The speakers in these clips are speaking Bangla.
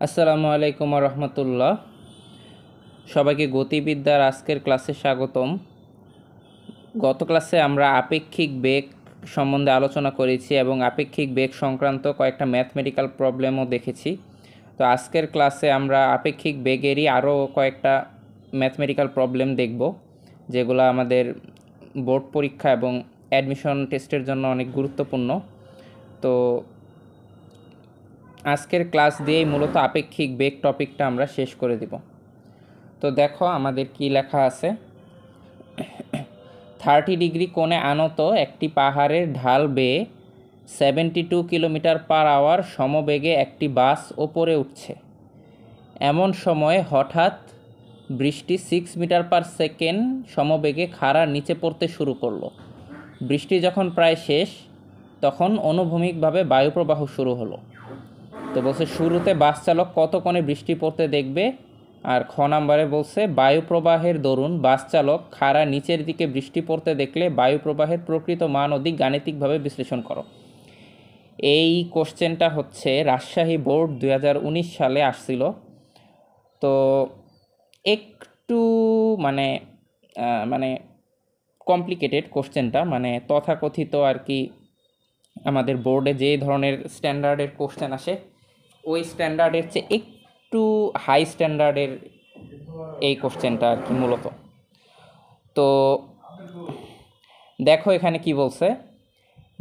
আসসালামু আলাইকুম রহমতুল্লাহ। সবাইকে গতিবিদ্যার আজকের ক্লাসে স্বাগতম। গত ক্লাসে আমরা আপেক্ষিক বেগ সম্বন্ধে আলোচনা করেছি এবং আপেক্ষিক বেগ সংক্রান্ত কয়েকটা ম্যাথমেটিক্যাল প্রবলেমও দেখেছি। তো আজকের ক্লাসে আমরা আপেক্ষিক বেগেরই আরও কয়েকটা ম্যাথমেটিক্যাল প্রবলেম দেখব, যেগুলো আমাদের বোর্ড পরীক্ষা এবং অ্যাডমিশন টেস্টের জন্য অনেক গুরুত্বপূর্ণ। তো আজকের ক্লাস দিয়েই মূলত আপেক্ষিক বেগ টপিকটা আমরা শেষ করে দেব। তো দেখো আমাদের কি লেখা আছে। 30 ডিগ্রি কোণে আনত একটি পাহাড়ের ঢাল বেয়ে 72 কিলোমিটার পার আওয়ার সমবেগে একটি বাস ওপরে উঠছে। এমন সময় হঠাৎ বৃষ্টি 6 মিটার পার সেকেন্ড সমবেগে খাড়ার নিচে পড়তে শুরু করলো। বৃষ্টি যখন প্রায় শেষ, তখন অনুভূমিকভাবে বায়ুপ্রবাহ শুরু হলো। তো বলছে শুরুতে বাস চালক কত কোণে বৃষ্টি পড়তে দেখবে, আর খ নাম্বারে বলছে বায়ুপ্রবাহের দরুন বাস চালক খাড়া নিচের দিকে বৃষ্টি পড়তে দেখলে বায়ুপ্রবাহের প্রকৃত মান অধিক গাণিতিকভাবে বিশ্লেষণ করো। এই কোশ্চেনটা হচ্ছে রাজশাহী বোর্ড 2019 সালে আসছিল। তো একটু মানে মানে কমপ্লিকেটেড কোশ্চেনটা, মানে তথাকথিত আর কি আমাদের বোর্ডে যে ধরনের স্ট্যান্ডার্ডের কোশ্চেন আসে ওই স্ট্যান্ডার্ডের চেয়ে একটু হাই স্ট্যান্ডার্ডের এই কোশ্চেনটা আর কি মূলত। তো দেখো এখানে কি বলছে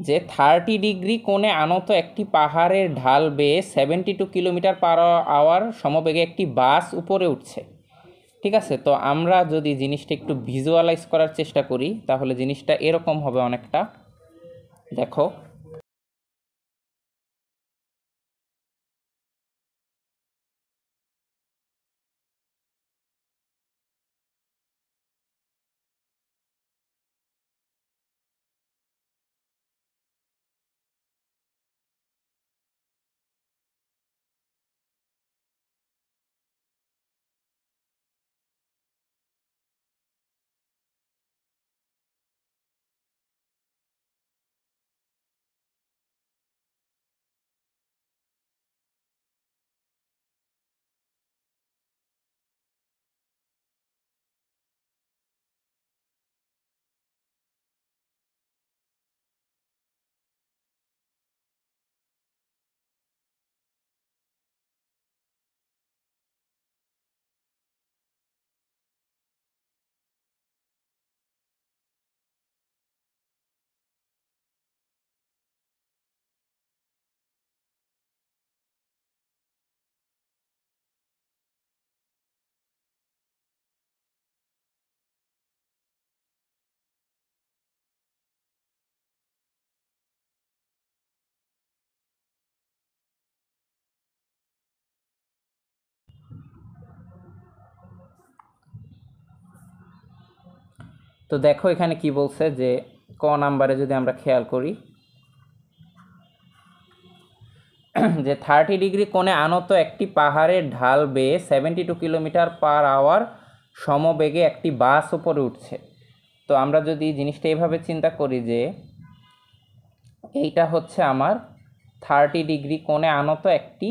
যে 30 ডিগ্রি কোণে আনত একটি পাহাড়ের ঢাল বেয়ে 72 কিলোমিটার পার আওয়ার সমবেগে একটি বাস উপরে উঠছে। ঠিক আছে, তো আমরা যদি জিনিসটা একটু ভিজুয়ালাইজ করার চেষ্টা করি তাহলে জিনিসটা এরকম হবে অনেকটা। দেখো তো দেখো এখানে কি বলছে যে ক নাম্বারে যদি আমরা খেয়াল করি যে 30 ডিগ্রি কোণে আনত একটি পাহাড়ের ঢাল বেয়ে 72 কিলোমিটার পার আওয়ার সমবেগে একটি বাস উপরে উঠছে। তো আমরা যদি জিনিসটা এইভাবে চিন্তা করি যে এইটা হচ্ছে আমার 30 ডিগ্রি কোণে আনত একটি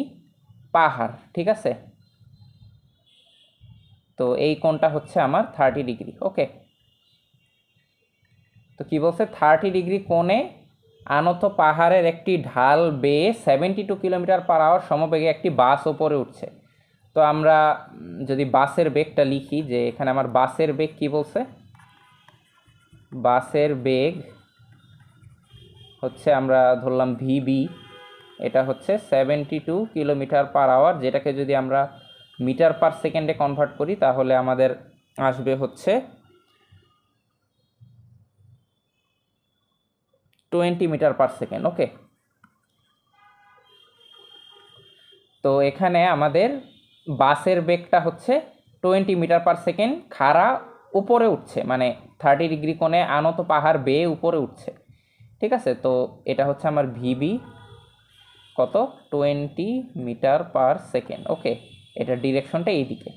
পাহাড়, ঠিক আছে। তো এই কোণটা হচ্ছে আমার 30 ডিগ্রি, ওকে। তো কি বলছে 30 ডিগ্রি কোণে আনত পাহাড়ের একটি ঢাল বেয়ে 72 কিলোমিটার পার আওয়ার সমবেগে একটি বাস ওপরে উঠছে। তো আমরা যদি বাসের বেগটা লিখি, যে এখানে আমার বাসের বেগ কি বলছে, বাসের বেগ হচ্ছে আমরা ধরলাম ভিবি, এটা হচ্ছে 72 কিলোমিটার পার আওয়ার, যেটাকে যদি আমরা মিটার পার সেকেন্ডে কনভার্ট করি তাহলে আমাদের আসবে হচ্ছে 20 মিটার পার সেকেন্ড, ওকে। তো এখানে আমাদের বাসের বেগটা হচ্ছে 20 মিটার পার সেকেন্ড, খাড়া উপরে উঠছে, মানে 30 ডিগ্রি কোণে আনত পাহাড় বেয়ে উপরে উঠছে, ঠিক আছে। তো এটা হচ্ছে আমার ভিবি কত, 20 মিটার পার সেকেন্ড, ওকে। এটা ডিরেকশনটা এইদিকে।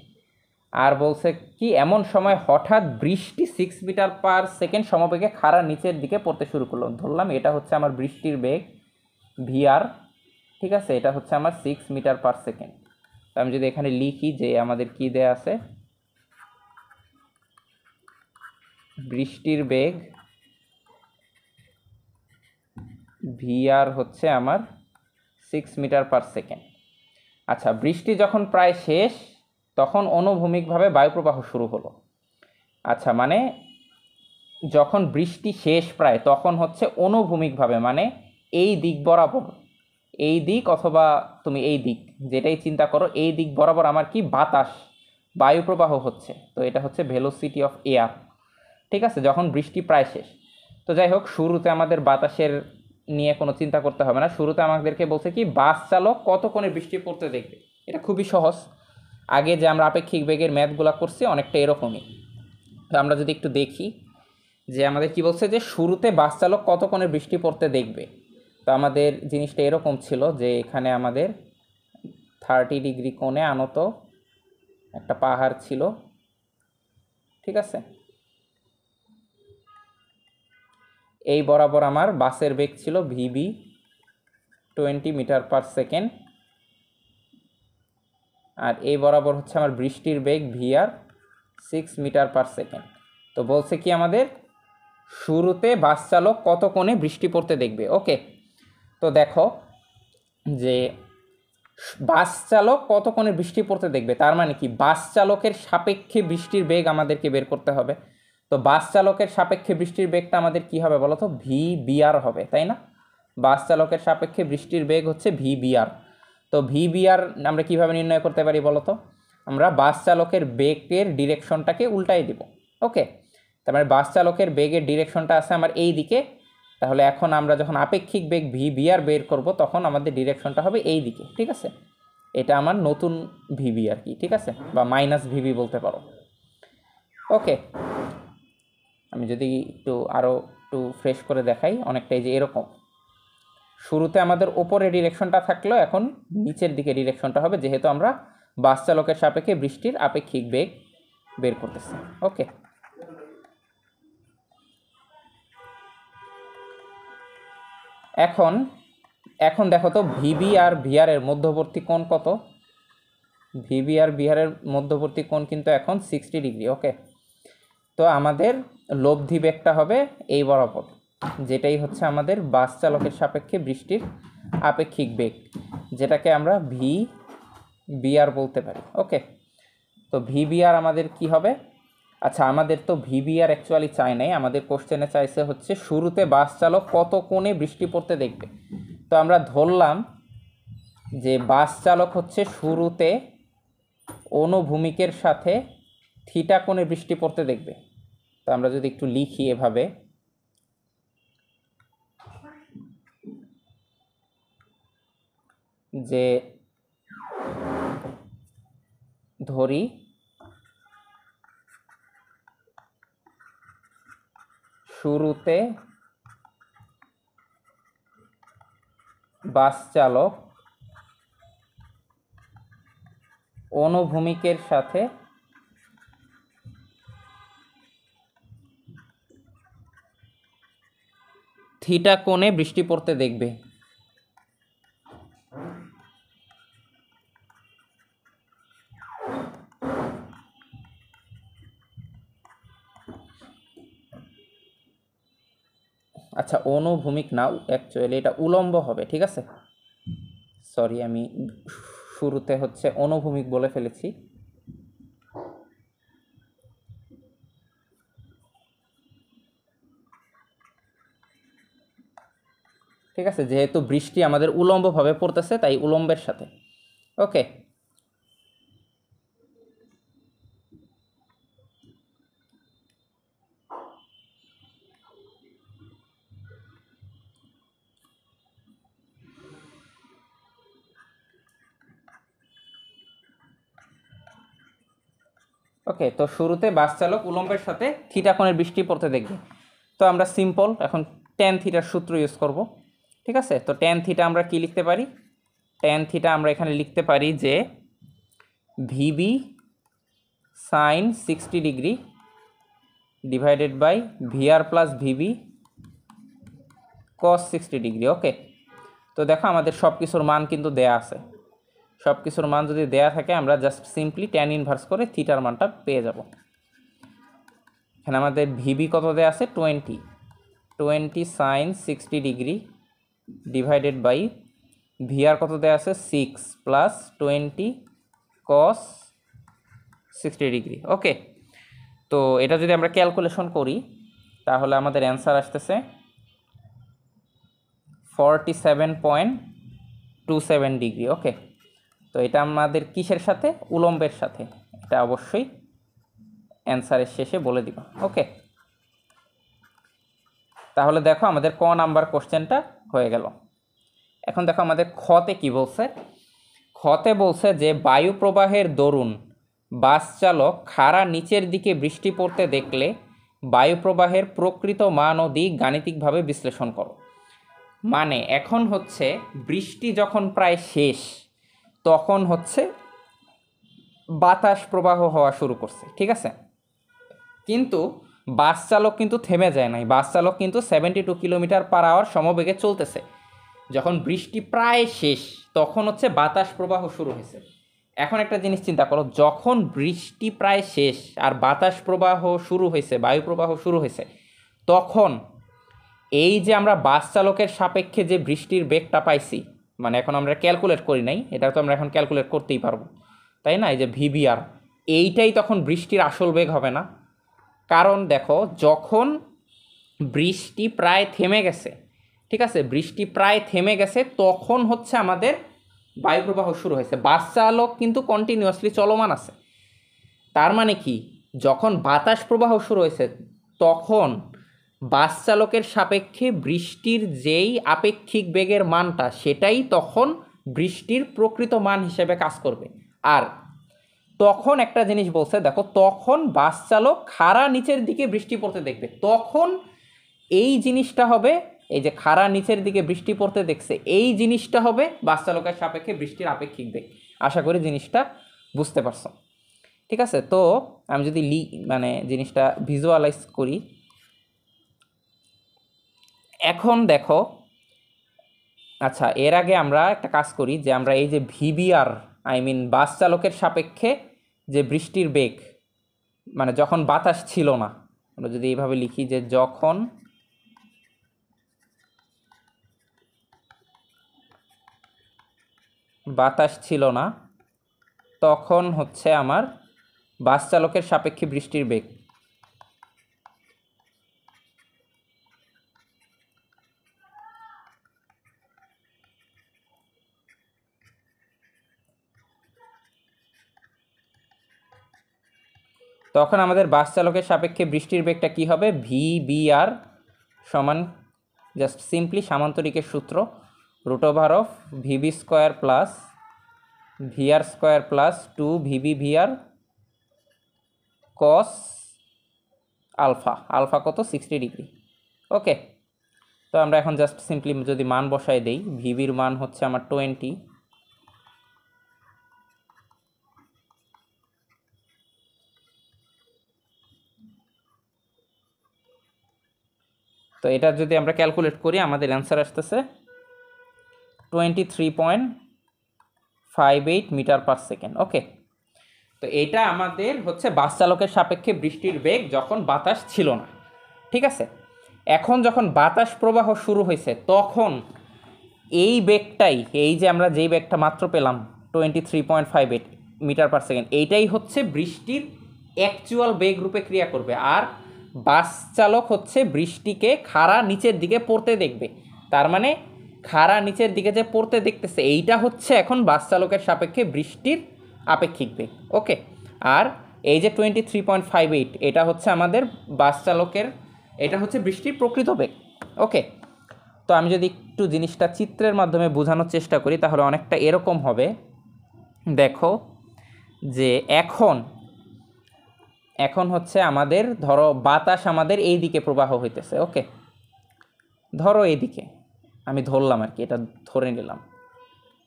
আর বলছে কি এমন সময় হঠাৎ বৃষ্টি 6 মিটার পার সেকেন্ড সমবেগে খাড়া নিচের দিকে পড়তে শুরু করলো। ধরলাম এটা হচ্ছে আমার বৃষ্টির বেগ ভিআর, ঠিক আছে। এটা হচ্ছে আমার 6 মিটার পার সেকেন্ড। আমি যদি এখানে লিখি যে আমাদের কি দেয়া আছে, বৃষ্টির বেগ ভিআর হচ্ছে আমার 6 মিটার পার সেকেন্ড। আচ্ছা, বৃষ্টি যখন প্রায় শেষ তখন অনুভূমিকভাবে বায়ুপ্রবাহ শুরু হলো। আচ্ছা, মানে যখন বৃষ্টি শেষ প্রায় তখন হচ্ছে অনুভূমিকভাবে, মানে এই দিক বরাবর, এই দিক অথবা তুমি এই দিক যেটাই চিন্তা করো, এই দিক বরাবর আমার কি বাতাস বায়ুপ্রবাহ হচ্ছে। তো এটা হচ্ছে ভেলোসিটি অফ এয়ার, ঠিক আছে, যখন বৃষ্টি প্রায় শেষ। তো যাই হোক, শুরুতে আমাদের বাতাসের নিয়ে কোনো চিন্তা করতে হবে না। শুরুতে আমাদেরকে বলছে কি বাস চালক কত কোণে বৃষ্টি পড়তে দেখবে। এটা খুবই সহজ, আগে যে আমরা আপেক্ষিক বেগের ম্যাথগুলো করছি অনেকটা এরকমই। তো আমরা যদি একটু দেখি যে আমাদের কি বলছে যে শুরুতে বাস চালক কত কোণে বৃষ্টি পড়তে দেখবে। তো আমাদের জিনিসটা এরকম ছিল যে এখানে আমাদের 30 ডিগ্রি কোণে আনত একটা পাহাড় ছিল, ঠিক আছে। এই বরাবর আমার বাসের বেগ ছিল ভিবি 20 মিটার পার সেকেন্ড, আর এই বরাবর হচ্ছে আমার বৃষ্টির বেগ ভিআর 6 মিটার পার সেকেন্ড। তো বলছে কি আমাদের শুরুতে বাস চালক কত কোণে বৃষ্টি পড়তে দেখবে। ওকে, তো দেখো যে বাস চালক কত কোণে বৃষ্টি পড়তে দেখবে, তার মানে কি বাস চালকের সাপেক্ষে বৃষ্টির বেগ আমাদেরকে বের করতে হবে। তো বাস চালকের সাপেক্ষে বৃষ্টির বেগটা আমাদের কি হবে বলো তো, ভি বিআর হবে, তাই না। বাস চালকের সাপেক্ষে বৃষ্টির বেগ হচ্ছে ভি বিআর। তো ভি বিআর আমরা কিভাবে নির্ণয় করতে পারি বলো তো, আমরা বাস চালকের বেগের ডিরেকশনটাকে উল্টাই দিব। ওকে, তার মানে বাস চালকের বেগের ডিরেকশনটা আছে আমার এই দিকে, তাহলে এখন আমরা যখন আপেক্ষিক বেগ ভি বিআর বের করব তখন আমাদের ডিরেকশনটা হবে এই দিকে, ঠিক আছে। এটা আমার নতুন ভিবি আর কি, ঠিক আছে, বা মাইনাস ভিবি বলতে পারো। ওকে, আমি যদি একটু আরও একটু ফ্রেশ করে দেখাই, অনেকটাই যে এরকম শুরুতে আমাদের ওপরে ডিরেকশনটা থাকলো, এখন নিচের দিকে ডিরেকশনটা হবে, যেহেতু আমরা বাস চালকের সাপেক্ষে বৃষ্টির আপেক্ষিক বেগ বের করতেছি। ওকে, এখন এখন দেখো তো ভিবি আর ভিআর এর মধ্যবর্তী কোণ কত। ভিবি আর ভিআর এর মধ্যবর্তী কোণ কিন্তু এখন 60 ডিগ্রি। ওকে, তো আমাদের লব্ধি বেগটা হবে এই বরাবর, যেটাই হচ্ছে আমাদের বাস চালকের সাপেক্ষে বৃষ্টির আপেক্ষিক বেগ, যেটাকে আমরা ভি বিআর বলতে পারি। ওকে, তো ভি বিআর আমাদের কি হবে। আচ্ছা, আমাদের তো ভি বিআর অ্যাকচুয়ালি চাই নাই, আমাদের কোশ্চেনে চাইছে হচ্ছে শুরুতে বাস চালক কত কোণে বৃষ্টি পড়তে দেখবে। তো আমরা ধরলাম যে বাস চালক হচ্ছে শুরুতে অনুভূমিকের সাথে থিটা কোণে বৃষ্টি পড়তে দেখবে। তো আমরা যদি একটু লিখি এভাবে, যে ধরি শুরুতে বাস চালক অনুভূমিকের সাথে থিটা কোণে বৃষ্টি পড়তে দেখবে। আচ্ছা, অনুভূমিক না, অ্যাকচুয়ালি এটা উলম্ব হবে, ঠিক আছে। সরি, আমি শুরুতে হচ্ছে অনুভূমিক বলে ফেলেছি। ঠিক আছে, যেহেতু বৃষ্টি আমাদের উলম্বভাবে পড়তেছে তাই উলম্বের সাথে। ওকে, ওকে, তো শুরুতে বাস চালক উলম্বের সাথে থিটা কোণের বৃষ্টি পড়তে দেখবে। তো আমরা সিম্পল এখন ট্যান থিটার সূত্র ইউজ করব, ঠিক আছে। তো ট্যান থিটা আমরা কি লিখতে পারি, ট্যান থিটা আমরা এখানে লিখতে পারি যে VB sine 60 degree divided by VR plus VB cos 60 degree. Okay, তো দেখো আমাদের সব কিছুর মান কিন্তু দেয়া আছে। সব কিছুর মান যদি দেয়া থাকে আমরা জাস্ট সিম্পলি ট্যান ইনভার্স করে থিটার মানটা পেয়ে যাব। এখানে আমাদের ভিবি কত দেয়া আছে 20 sine 60 degree divided by VR কত দেয়া আছে 6 প্লাস 20 কস 60 ডিগ্রি। ওকে, তো এটা যদি আমরা ক্যালকুলেশন করি তাহলে আমাদের অ্যান্সার আসতেছে 47.27 ডিগ্রি। ওকে, তো এটা আমাদের কিসের সাথে, উলম্বের সাথে, এটা অবশ্যই অ্যান্সারের শেষে বলে দিব। ওকে, তাহলে দেখো আমাদের ক নাম্বার কোশ্চেনটা হয়ে গেল। এখন দেখো আমাদের খতে কি বলছে। খতে বলছে যে বায়ু প্রবাহের দরুন বাস চালক খাড়া নিচের দিকে বৃষ্টি পড়তে দেখলে বায়ু প্রবাহের প্রকৃত মান ও দিক গাণিতিকভাবে বিশ্লেষণ করো। মানে এখন হচ্ছে বৃষ্টি যখন প্রায় শেষ তখন হচ্ছে বাতাস প্রবাহ হওয়া শুরু করছে, ঠিক আছে, কিন্তু বাস চালক কিন্তু থেমে যায় নাই। বাস চালক কিন্তু 72 কিলোমিটার পার আওয়ার সমবেগে চলতেছে। যখন বৃষ্টি প্রায় শেষ তখন হচ্ছে বাতাস প্রবাহ শুরু হয়েছে। এখন একটা জিনিস চিন্তা করো, যখন বৃষ্টি প্রায় শেষ আর বাতাস প্রবাহ শুরু হয়েছে, বায়ু প্রবাহ শুরু হয়েছে, তখন এই যে আমরা বাস চালকের সাপেক্ষে যে বৃষ্টির বেগটা পাইছি, মানে এখন আমরা ক্যালকুলেট করি নাই, এটা তো আমরা এখন ক্যালকুলেট করতেই পারবো, তাই না? এই যে ভিবিআর, এইটাই তখন বৃষ্টির আসল বেগ হবে না। কারণ দেখো যখন বৃষ্টি প্রায় থেমে গেছে, ঠিক আছে, বৃষ্টি প্রায় থেমে গেছে তখন হচ্ছে আমাদের বায়ু প্রবাহ শুরু হয়েছে। বাস চালক কিন্তু কন্টিনিউয়াসলি চলমান আছে। তার মানে কি, যখন বাতাস প্রবাহ শুরু হয়েছে তখন বাস চালকের সাপেক্ষে বৃষ্টির যেই আপেক্ষিক বেগের মানটা সেটাই তখন বৃষ্টির প্রকৃত মান হিসেবে কাজ করবে। আর তখন একটা জিনিস বলছে, দেখো তখন বাস চালক খাড়া নিচের দিকে বৃষ্টি পড়তে দেখবে, তখন এই জিনিসটা হবে, এই যে খাড়া নিচের দিকে বৃষ্টি পড়তে দেখছে, এই জিনিসটা হবে বাস চালকের সাপেক্ষে বৃষ্টির আপেক্ষিক বেগ। আশা করি জিনিসটা বুঝতে পারছো, ঠিক আছে। তো আমি যদি মানে জিনিসটা ভিজুয়ালাইজ করি, এখন দেখো, আচ্ছা এর আগে আমরা একটা কাজ করি যে আমরা এই যে ভিবিআর বাস চালকের সাপেক্ষে যে বৃষ্টির বেগ, মানে যখন বাতাস ছিল না, আমরা যদি এইভাবে লিখি যে যখন বাতাস ছিল না তখন হচ্ছে আমার বাস চালকের সাপেক্ষে বৃষ্টির বেগ। তখন আমাদের বাস চালকের সাপেক্ষে বৃষ্টির বেগটা কি হবে, ভিবিআর সমান জাস্ট সিম্পলি সামান্তরিকের সূত্র √অফ VB square plus VR square plus 2 VB VR cos alpha. Alpha কত, 60 ডিগ্রি। ওকে, তো আমরা এখন জাস্ট সিম্পলি যদি মান বসাই দেই, ভিবির মান হচ্ছে আমার 20, তো এটা যদি আমরা ক্যালকুলেট করি আমাদের অ্যান্সার আসতেছে 23.58 মিটার পার সেকেন্ড। ওকে, তো এটা আমাদের হচ্ছে বাস চালকের সাপেক্ষে বৃষ্টির বেগ যখন বাতাস ছিল না, ঠিক আছে। এখন যখন বাতাস প্রবাহ শুরু হয়েছে তখন এই বেগটাই, এই যে আমরা যেই বেগটা মাত্র পেলাম 23.58 মিটার পার সেকেন্ড, এইটাই হচ্ছে বৃষ্টির অ্যাকচুয়াল বেগ রূপে ক্রিয়া করবে। আর বাস চালক হচ্ছে বৃষ্টিকে খাড়া নিচের দিকে পড়তে দেখবে, তার মানে খাড়া নিচের দিকে যে পড়তে দেখতেছে এইটা হচ্ছে এখন বাস চালকের সাপেক্ষে বৃষ্টির আপেক্ষিক বেগ। ওকে, আর এই যে 23.58 এটা হচ্ছে আমাদের বাস চালকের, এটা হচ্ছে বৃষ্টির প্রকৃত বেগ। ওকে, তো আমি যদি একটু জিনিসটা চিত্রের মাধ্যমে বোঝানোর চেষ্টা করি তাহলে অনেকটা এরকম হবে। দেখো যে এখন হচ্ছে আমাদের ধরো বাতাস আমাদের এই দিকে প্রবাহ হইতেছে। ওকে, ধরো এইদিকে, আমি ধরলাম আর কি, এটা ধরে নিলাম,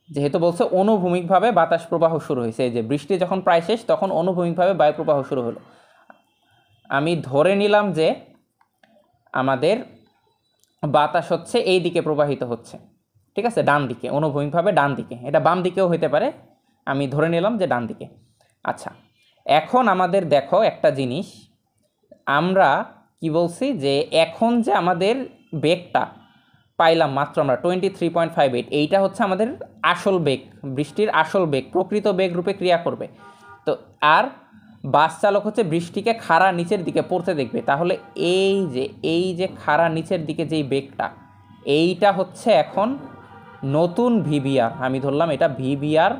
যেহেতু বলছে অনুভূমিকভাবে বাতাস প্রবাহ শুরু হয়েছে, এই যে বৃষ্টি যখন প্রায় শেষ তখন অনুভূমিকভাবে বায়ু প্রবাহ শুরু হলো। আমি ধরে নিলাম যে আমাদের বাতাস হচ্ছে এই দিকে প্রবাহিত হচ্ছে, ঠিক আছে, ডান দিকে, অনুভূমিকভাবে ডান দিকে, এটা বাম দিকেও হতে পারে, আমি ধরে নিলাম যে ডান দিকে। আচ্ছা, এখন আমাদের দেখো একটা জিনিস, আমরা কি বলছি যে এখন যে আমাদের বেগটা পাইলাম মাত্র আমরা 23.58, এইটা হচ্ছে আমাদের আসল বেগ, বৃষ্টির আসল বেগ, প্রকৃত বেগ রূপে ক্রিয়া করবে। তো আর বাস চালক হচ্ছে বৃষ্টিকে খাড়া নিচের দিকে পড়তে দেখবে, তাহলে এই যে খাড়া নিচের দিকে যেই বেগটা, এইটা হচ্ছে এখন নতুন ভিবিআর, আমি ধরলাম এটা ভিবিআর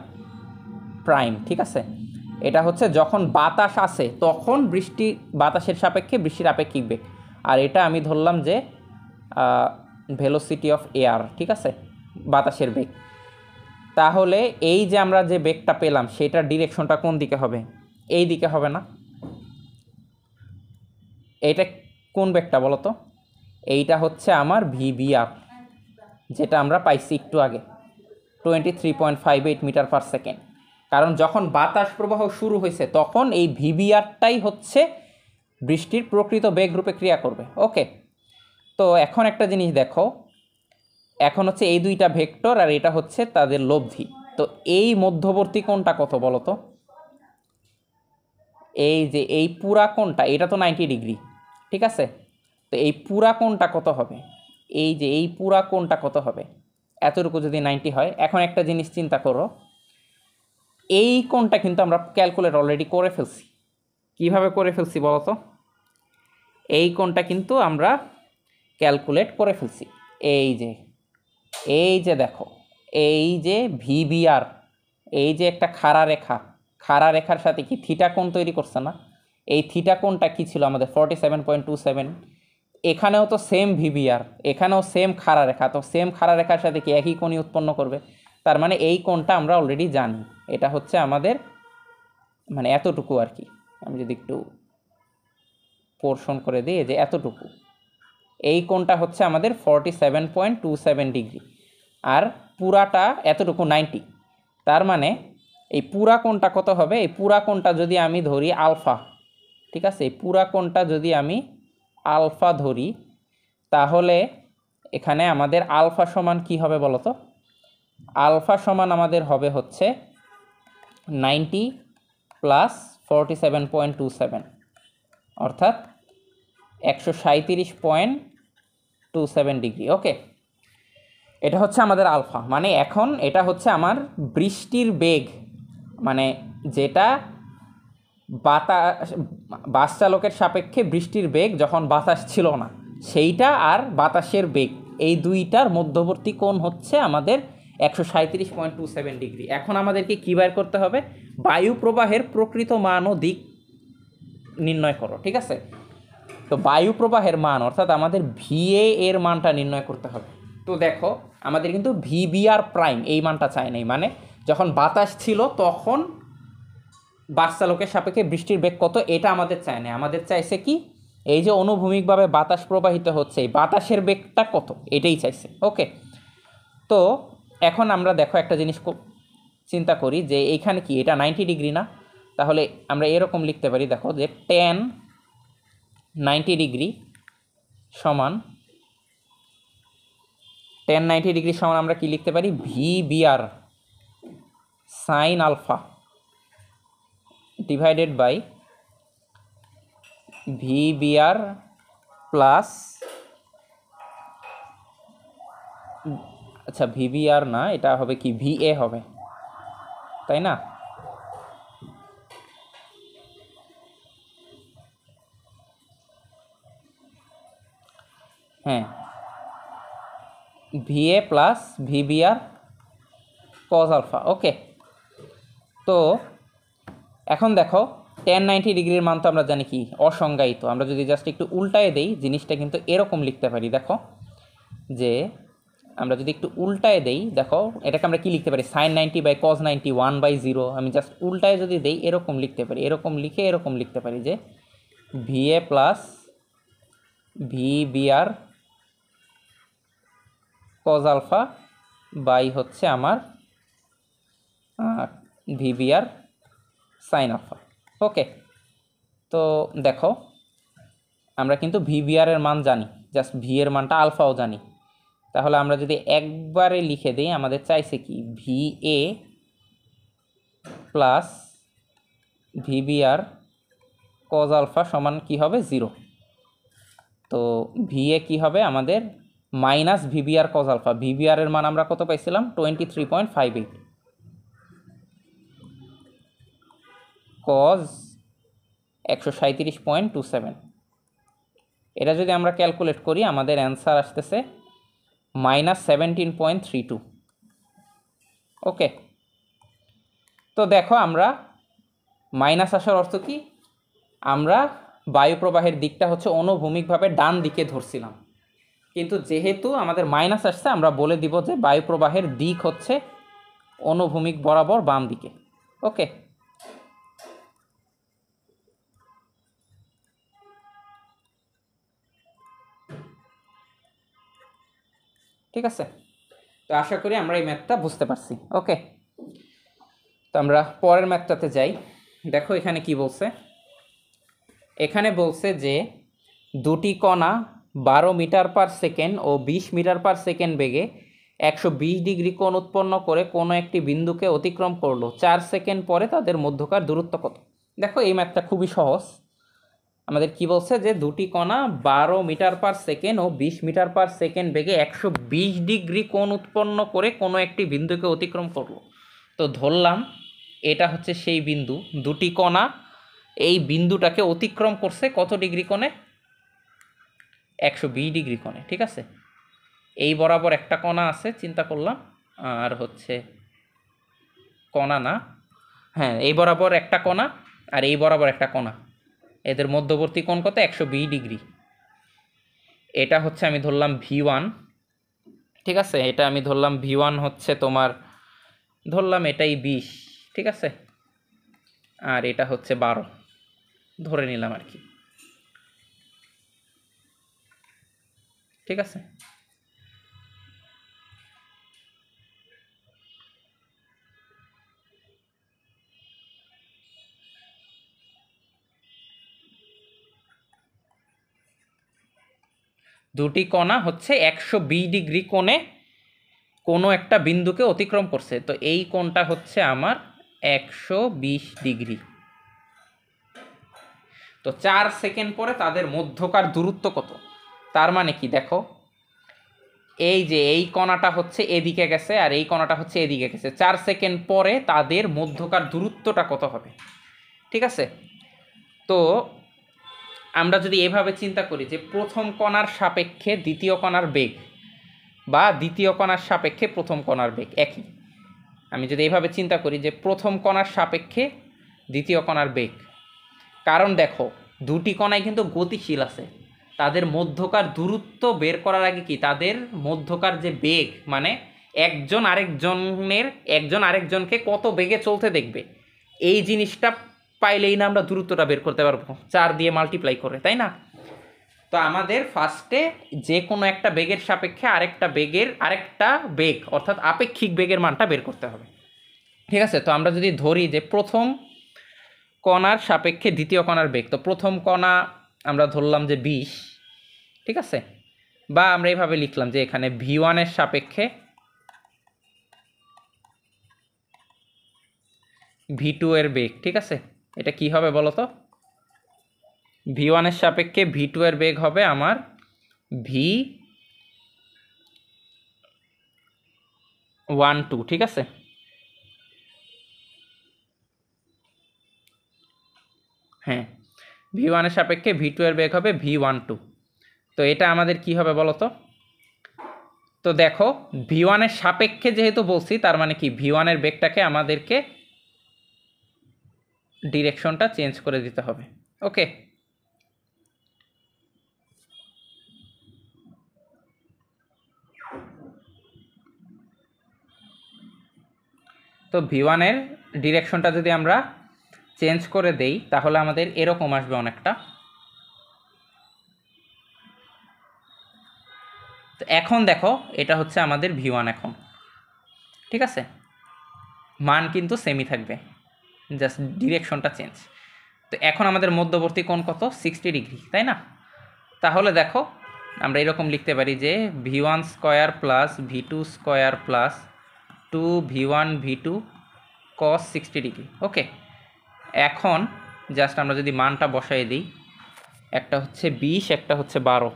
প্রাইম, ঠিক আছে। এটা হচ্ছে যখন বাতাস আসে তখন বাতাসের সাপেক্ষে বৃষ্টির আপেক্ষিক বেগ, আর এটা আমি ধরলাম যে ভেলোসিটি অফ এয়ার, ঠিক আছে, বাতাসের বেগ। তাহলে এই যে আমরা যে বেগটা পেলাম সেটার ডিরেকশনটা কোন দিকে হবে? এই দিকে হবে না? এইটা কোন বেগটা বলো তো? এইটা হচ্ছে আমার ভিবিআর, যেটা আমরা পাইছি একটু আগে, 23.58 মিটার পার সেকেন্ড। কারণ যখন বাতাস প্রবাহ শুরু হয়েছে তখন এই ভিবিআরটাই হচ্ছে বৃষ্টির প্রকৃত বেগ রূপে ক্রিয়া করবে। ওকে, তো এখন একটা জিনিস দেখো, এখন হচ্ছে এই দুইটা ভেক্টর আর এটা হচ্ছে তাদের লব্ধি। তো এই মধ্যবর্তী কোণটা কত বলো তো? এই যে এই পুরা কোণটা, এটা তো 90 ডিগ্রি, ঠিক আছে। তো এই পুরা কোণটা কত হবে? এই যে এই পুরা কোণটা কত হবে? এতটুকু যদি 90 হয়, এখন একটা জিনিস চিন্তা করো, এই কোণটা কিন্তু আমরা ক্যালকুলেট অলরেডি করে ফেলছি। কিভাবে করে ফেলছি বলো তো? এই কোণটা কিন্তু আমরা ক্যালকুলেট করে ফেলছি। এই যে দেখো, এই যে ভিবিআর, এই যে একটা খাড়া রেখা, খাড়া রেখার সাথে কি থিটা কোণ তৈরি করছে না? এই থিটা কোণটা কি ছিল আমাদের 47.27। এখানেও তো সেম ভিবিআর, এখানেও সেম খাড়া রেখা, তো সেম খাড়া রেখার সাথে কি একই কোণই উৎপন্ন করবে। তার মানে এই কোণটা আমরা অলরেডি জানি, এটা হচ্ছে আমাদের মানে এতটুকু আর কি। আমি যদি একটু পোর্শন করে দিই, যে এতটুকু, এই কোণটা হচ্ছে আমাদের 47.27 ডিগ্রি, আর পুরাটা এতটুকু 90। তার মানে এই পুরা কোণটা কত হবে? এই পুরা কোণটা যদি আমি ধরি আলফা, ঠিক আছে, এই পুরা কোণটা যদি আমি আলফা ধরি, তাহলে এখানে আমাদের আলফা সমান কি হবে বলো তো? আলফা সমান আমাদের হবে হচ্ছে 90 প্লাস 47.27, অর্থাৎ 137.27 ডিগ্রি। ওকে, এটা হচ্ছে আমাদের আলফা, মানে এখন এটা হচ্ছে আমার বৃষ্টির বেগ, মানে যেটা বাস চালকের সাপেক্ষে বৃষ্টির বেগ যখন বাতাস ছিল না, সেইটা আর বাতাসের বেগ, এই দুইটার মধ্যবর্তী কোণ হচ্ছে আমাদের 137.27 ডিগ্রি। এখন আমাদেরকে কী বের করতে হবে? বায়ু প্রবাহের প্রকৃত মান ও দিক নির্ণয় করো, ঠিক আছে। তো বায়ু প্রবাহের মান অর্থাৎ আমাদের ভিএ এর মানটা নির্ণয় করতে হবে। তো দেখো, আমাদের কিন্তু ভিবিআর প্রাইম এই মানটা চাই নাই, মানে যখন বাতাস ছিল তখন বাস চালকের সাপেক্ষে বৃষ্টির বেগ কত, এটা আমাদের চায় না। আমাদের চাইছে কি, এই যে অনুভূমিকভাবে বাতাস প্রবাহিত হচ্ছে এই বাতাসের বেগটা কত, এটাই চাইছে। ওকে, তো এখন আমরা দেখো একটা জিনিস চিন্তা করি যে এইখানে কি এটা 90 ডিগ্রি না? তাহলে আমরা এরকম লিখতে পারি, দেখো যে tan 90 ডিগ্রি সমান, tan 90 ডিগ্রি সমান আমরা কি লিখতে পারি? VBR sine alpha divided by VBR plus, আচ্ছা ভিবিআর না, এটা হবে কি ভিএ হবে, তাই না? হ্যাঁ, VA plus VBR cos alpha. Okay, তো এখন দেখো tan 90 ডিগ্রির মান তো আমরা জানি কি অসংজ্ঞায়িত। আমরা যদি জাস্ট একটু উল্টায় দেই জিনিসটা কিন্তু এরকম লিখতে পারি, দেখো যে আমরা যদি একটু উল্টায় দেই, দেখো এটাকে আমরা কি লিখতে পারি? Sine 90 by cos 90 1/0। আমি জাস্ট উল্টায় যদি দেই এরকম লিখতে পারি, এরকম লিখে এরকম লিখতে পারি যে VA plus VBR cos alpha by হচ্ছে আমার ভিবিআর সাইন আলফা। ওকে, তো দেখো আমরা কিন্তু ভিবিআর এর মান জানি, জাস্ট ভি এর মানটা আলফাও জানি। তাহলে আমরা যদি একবারে লিখে দিই, আমাদের চাইছে কি VA plus VBR cos alpha সমান কী হবে 0। তো ভিএ কী হবে আমাদের মাইনাস ভিবিআর কজ আলফা। ভিবিআরের মান আমরা কত পাইছিলাম 23.58, কজ 137.27। এটা যদি আমরা ক্যালকুলেট করি আমাদের অ্যান্সার আসতেছে -17.32। ওকে, তো দেখো আমরা মাইনাস আসার অর্থ কি, আমরা বায়ুপ্রবাহের দিকটা হচ্ছে অনুভূমিকভাবে ডান দিকে ধরছিলাম, কিন্তু যেহেতু আমাদের মাইনাস আসছে আমরা বলে দিব যে বায়ুপ্রবাহের দিক হচ্ছে অনুভূমিক বরাবর বাম দিকে। ওকে, ঠিক আছে। তো আশা করি আমরা এই ম্যাথটা বুঝতে পারছি। ওকে, তো আমরা পরের ম্যাথটাতে যাই। দেখো এখানে কি বলছে, এখানে বলছে যে দুটি কণা 12 মিটার পার সেকেন্ড ও 20 মিটার পার সেকেন্ড বেগে 120 ডিগ্রি কোণ উৎপন্ন করে কোনো একটি বিন্দুকে অতিক্রম করলো। 4 সেকেন্ড পরে তাদের মধ্যকার দূরত্ব কত? দেখো এই ম্যাথটা খুবই সহজ। আমাদের কি বলছে যে দুটি কণা 12 মিটার পার সেকেন্ড ও 20 মিটার পার সেকেন্ড বেগে 120 ডিগ্রি কোণ উৎপন্ন করে কোনো একটি বিন্দুকে অতিক্রম করলো। তো ধরলাম এটা হচ্ছে সেই বিন্দু, দুটি কণা এই বিন্দুটাকে অতিক্রম করছে কত ডিগ্রি কোণে? 120 ডিগ্রি কোণে। ঠিক আছে, এই বরাবর একটা কণা আছে চিন্তা করলাম, আর হচ্ছে কণা না, হ্যাঁ এই বরাবর একটা কণা আর এই বরাবর একটা কণা, এদের মধ্যবর্তী কোণ কত? 120 ডিগ্রি। এটা হচ্ছে আমি ধরলাম V1। ঠিক আছে, এটা আমি ধরলাম V1 হচ্ছে তোমার, ধরলাম এটাই 20। ঠিক আছে, আর এটা হচ্ছে 12 ধরে নিলাম আর কি। ঠিক আছে, দুটি কণা হচ্ছে 120 ডিগ্রি কোণে কোনো একটা বিন্দুকে অতিক্রম করছে। তো এই কোণটা হচ্ছে আমার 120 ডিগ্রি। তো 4 সেকেন্ড পরে তাদের মধ্যকার দূরত্ব কত? তার মানে কি দেখো, এই যে এই কণাটা হচ্ছে এদিকে গেছে আর এই কণাটা হচ্ছে এদিকে গেছে, 4 সেকেন্ড পরে তাদের মধ্যকার দূরত্বটা কত হবে? ঠিক আছে, তো আমরা যদি এভাবে চিন্তা করি যে প্রথম কণার সাপেক্ষে দ্বিতীয় কণার বেগ বা দ্বিতীয় কণার সাপেক্ষে প্রথম কণার বেগ একই, আমি যদি এইভাবে চিন্তা করি যে প্রথম কণার সাপেক্ষে দ্বিতীয় কণার বেগ, কারণ দেখো দুটি কণাই কিন্তু গতিশীল আছে, তাদের মধ্যকার দূরত্ব বের করার আগে কি তাদের মধ্যকার যে বেগ, মানে একজন আরেকজনকে কত বেগে চলতে দেখবে, এই জিনিসটা পাইলেই না আমরা দূরত্বটা বের করতে পারবো 4 দিয়ে মাল্টিপ্লাই করে, তাই না? তো আমাদের ফার্স্টে যে কোনো একটা বেগের সাপেক্ষে আরেকটা বেগ অর্থাৎ আপেক্ষিক বেগের মানটা বের করতে হবে। ঠিক আছে, তো আমরা যদি ধরি যে প্রথম কণার সাপেক্ষে দ্বিতীয় কণার বেগ, তো প্রথম কণা আমরা ধরলাম যে 20। ঠিক আছে, বা আমরা এইভাবে লিখলাম যে এখানে V1 এর সাপেক্ষে V2 এর বেগ। ঠিক আছে, এটা কি হবে বলো তো? V1 এর সাপেক্ষে V2 এর বেগ হবে আমার V12। ঠিক আছে, হ্যাঁ V1 এর সাপেক্ষে V2 এর বেগ হবে V12। তো এটা আমাদের কি হবে বলো তো? তো দেখো V1 এর সাপেক্ষে যেহেতু বলছি, তার মানে কি V1 এর বেগটাকে আমাদেরকে ডিরেকশনটা চেঞ্জ করে দিতে হবে। ওকে, তো V1 এর ডিরেকশনটা যদি আমরা চেঞ্জ করে দেই তাহলে আমাদের এরকম আসবে অনেকটা। তো এখন দেখো এটা হচ্ছে আমাদের V1 এখন। ঠিক আছে, মান কিন্তু সেমই থাকবে, জাস্ট ডিরেকশনটা চেঞ্জ। তো এখন আমাদের মধ্যবর্তী কোণ কত? 60 ডিগ্রি, তাই না? তাহলে দেখো আমরা এরকম লিখতে পারি যে V1 square plus V2 square plus 2V1 V2 cos 60 degree. Okay, এখন জাস্ট আমরা যদি মানটা বসাই দিই, একটা হচ্ছে 20, একটা হচ্ছে 12।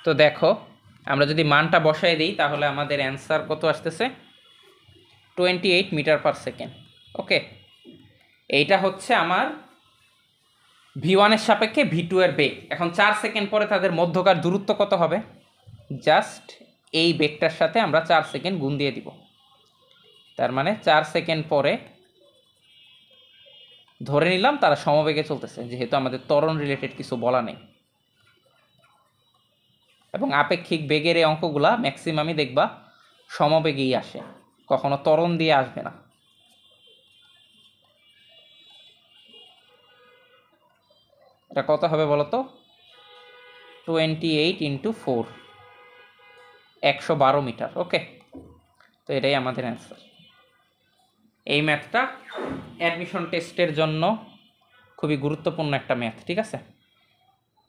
তো দেখো আমরা যদি মানটা বসাই দিই তাহলে আমাদের অ্যান্সার কত আসতেছে, 28 মিটার পার সেকেন্ড। ওকে, এইটা হচ্ছে আমার V1 এর সাপেক্ষে V2 এর বেগ। এখন 4 সেকেন্ড পরে তাদের মধ্যকার দূরত্ব কত হবে, জাস্ট এই বেগটার সাথে আমরা 4 সেকেন্ড গুণ দিয়ে দিব। তার মানে 4 সেকেন্ড পরে ধরে নিলাম তারা সমবেগে চলতেছে, যেহেতু আমাদের ত্বরণ রিলেটেড কিছু বলা নেই। এবং আপেক্ষিক বেগের এই অঙ্কগুলা ম্যাক্সিমামই দেখবা সমবেগেই আসে, কখনো ত্বরণ দিয়ে আসবে না। এটা কত হবে বলো তো, 28 × 4, 112 মিটার। ওকে, তো এটাই আমাদের অ্যান্সার। এই ম্যাথটা অ্যাডমিশন টেস্টের জন্য খুবই গুরুত্বপূর্ণ একটা ম্যাথ, ঠিক আছে।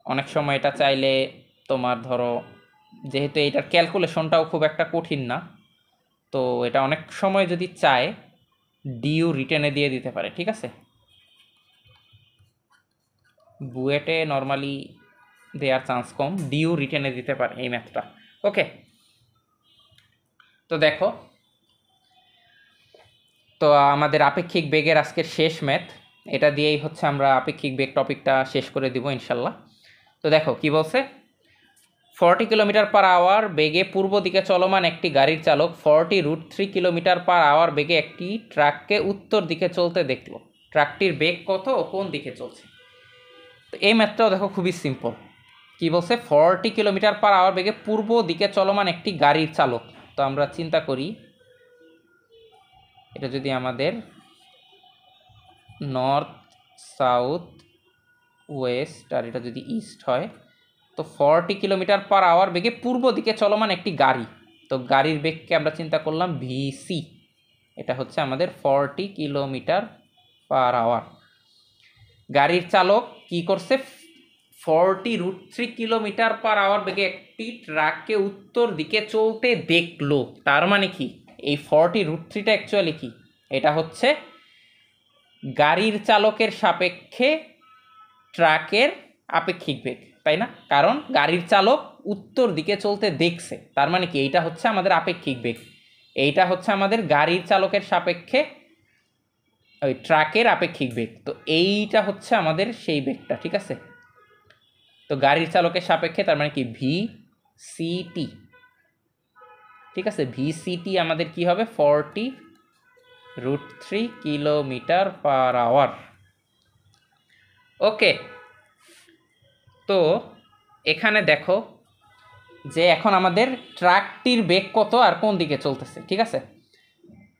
অনেক সময় এটা চাইলে তোমার ধরো, যেহেতু এইটার ক্যালকুলেশনটাও খুব একটা কঠিন না, তো এটা অনেক সময় যদি চায় ডিইউ রিটেনে দিয়ে দিতে পারে, ঠিক আছে। বুয়েটে নর্মালি দেওয়ার চান্স কম, ডিইউ রিটেনে দিতে পারে এই ম্যাথটা। ওকে, তো দেখো, তো আমাদের আপেক্ষিক বেগের আজকের শেষ ম্যাথ, এটা দিয়েই হচ্ছে আমরা আপেক্ষিক বেগ টপিকটা শেষ করে দিব ইনশাল্লাহ। তো দেখো কি বলছে, 40 কিলোমিটার পার আওয়ার বেগে পূর্ব দিকে চলমান একটি গাড়ির চালক 40√3 কিলোমিটার পার আওয়ার বেগে একটি ট্রাককে উত্তর দিকে চলতে দেখলো। ট্রাকটির বেগ কত ও কোন দিকে চলছে? তো এই ম্যাথটাও দেখো খুবই সিম্পল। কি বলছে, 40 কিলোমিটার পার আওয়ার বেগে পূর্ব দিকে চলমান একটি গাড়ির চালক। তো আমরা চিন্তা করি, এটা যদি আমাদের নর্থ সাউথ ওয়েস্ট আর এটা যদি ইস্ট হয়, তো 40 কিলোমিটার পার আওয়ার বেগে পূর্ব দিকে চলমান একটি গাড়ি। তো গাড়ির বেগকে আমরা চিন্তা করলাম ভিসি, এটা হচ্ছে আমাদের 40 কিলোমিটার পার আওয়ার। গাড়ির চালক কি করছে, 40√3 কিলোমিটার পার আওয়ার বেগে একটি ট্রাককে উত্তর দিকে চলতে দেখলো। তার মানে কি, এই 40√3টা অ্যাকচুয়ালি কি, এটা হচ্ছে গাড়ির চালকের সাপেক্ষে ট্রাকের আপেক্ষিক বেগ, তাই না? কারণ গাড়ির চালক উত্তর দিকে চলতে দেখছে, তার মানে কি এইটা হচ্ছে আমাদের আপেক্ষিক বেগ, এইটা হচ্ছে আমাদের গাড়ির চালকের সাপেক্ষে ওই ট্রাকের আপেক্ষিক বেগ। তো এইটা হচ্ছে আমাদের সেই বেগটা, ঠিক আছে। তো গাড়ির চালকের সাপেক্ষে তার মানে কি ভিসিটি, ঠিক আছে। ভিসিটি আমাদের কি হবে, 40√3 কিলোমিটার পার আওয়ার। ওকে, তো এখানে দেখো যে এখন আমাদের ট্রাকটির বেগ কত আর কোন দিকে চলতেছে, ঠিক আছে।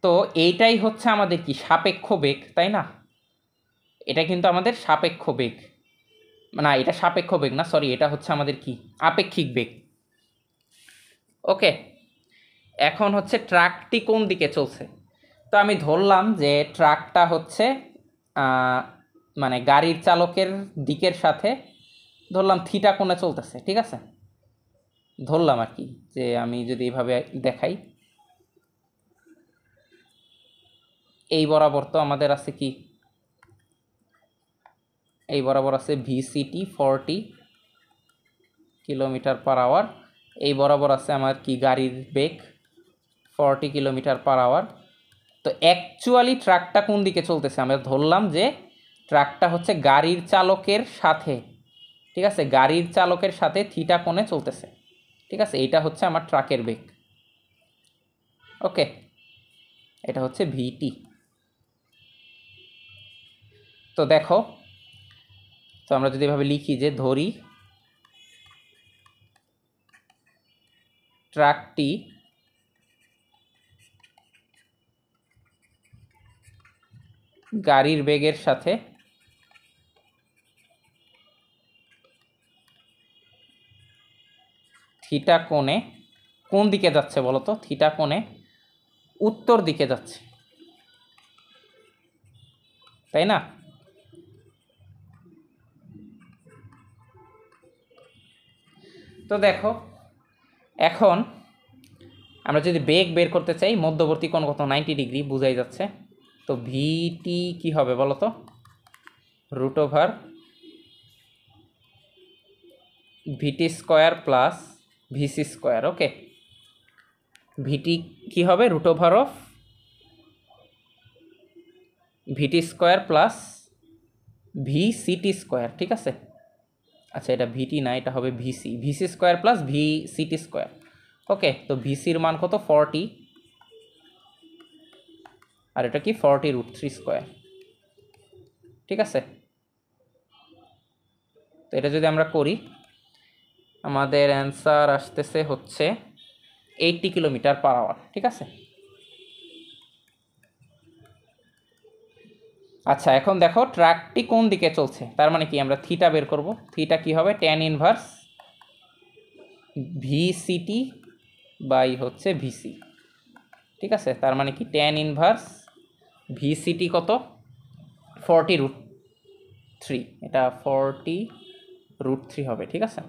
তো এইটাই হচ্ছে আমাদের কি সাপেক্ষ বেগ, তাই না? এটা কিন্তু আমাদের সাপেক্ষ বেগ, না এটা সাপেক্ষ বেগ না, সরি, এটা হচ্ছে আমাদের কি আপেক্ষিক বেগ। ওকে, এখন হচ্ছে ট্রাকটি কোন দিকে চলছে। তো আমি ধরলাম যে ট্রাকটা হচ্ছে মানে গাড়ির চালকের দিকের সাথে ধরলাম থিটা কোণে চলতেছে, ঠিক আছে। ধরলাম আর কি, যে আমি যদি এইভাবে দেখাই, এই বরাবর তো আমাদের আছে কি, এই বরাবর আছে ভিসিটি 40 কিলোমিটার পার আওয়ার, এই বরাবর আছে আমার কি গাড়ির বেগ 40 কিলোমিটার পার আওয়ার। তো অ্যাকচুয়ালি ট্রাকটা কোন দিকে চলতেছে, আমরা ধরলাম যে ট্রাকটা হচ্ছে গাড়ির চালকের সাথে, ঠিক আছে, গাড়ির চালকের সাথে থিটা কোণে চলতেছে, ঠিক আছে। এইটা হচ্ছে আমার ট্রাকের বেগ। ওকে, এটা হচ্ছে ভিটি। তো দেখো, তো আমরা যদি এভাবে লিখি যে ধরি ট্রাকটি গাড়ির বেগের সাথে থিটা কোণে কোন দিকে যাচ্ছে বলো তো, থিটা কোণে উত্তর দিকে যাচ্ছে, তাই না? তো দেখো এখন আমরা যদি বেগ বের করতে চাই, মধ্যবর্তী কোণ কত 90 ডিগ্রি বোঝাই যাচ্ছে। তো ভিটি কি হবে বলো তো, root over VT square plus VC square. Okay, VT কি হবে, root over of VT square plus VCT square, ঠিক আছে। আচ্ছা এটা ভিটি না, এটা হবে VC, VC square plus VCT square. Okay, তো ভিসির মান কত 40, আর এটা কি 40√3 স্কোয়ার, ঠিক আছে। তো এটা যদি আমরা করি আমাদের অ্যান্সার আসতেছে হচ্ছে 80 কিলোমিটার পার আওয়ার, ঠিক আছে। আচ্ছা এখন দেখো ট্র্যাকটি কোন দিকে চলছে, তার মানে কি আমরা থিটা বের করব। থিটা কি হবে, ট্যান ইনভার্স ভিসিটি বাই হচ্ছে ভিসি, ঠিক আছে। তার মানে কি ট্যান ইনভার্স ভিসিটি কত 40√3, এটা 40√3 হবে, ঠিক আছে।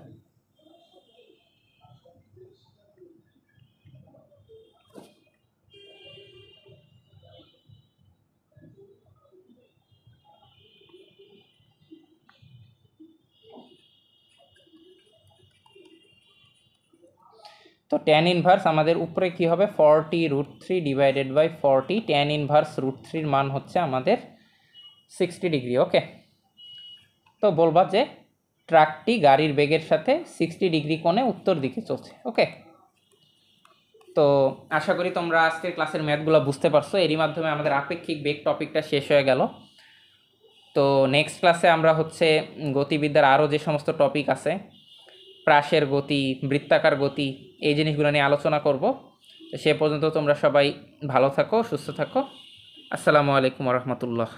তো ট্যান ইনভার্স আমাদের উপরে কি হবে 40√3 ডিভাইডেড বাই 40, ট্যান ইনভার্স √3 মান হচ্ছে আমাদের 60 ডিগ্রি। ওকে, তো বলবা যে ট্রাকটি গাড়ির বেগের সাথে 60 ডিগ্রি কোণে উত্তর দিকে চলছে। ওকে, তো আশা করি তোমরা আজকের ক্লাসের ম্যাথগুলো বুঝতে পারছো। এরই মাধ্যমে আমাদের আপেক্ষিক বেগ টপিকটা শেষ হয়ে গেল। তো নেক্সট ক্লাসে আমরা হচ্ছে গতিবিদ্যার আরও যে সমস্ত টপিক আছে, প্রাসের গতি, বৃত্তাকার গতি, এই জিনিসগুলো নিয়ে আলোচনা করব। সে পর্যন্ত তোমরা সবাই ভালো থাকো, সুস্থ থাকো। আসসালামু আলাইকুম রহমতুল্লাহ।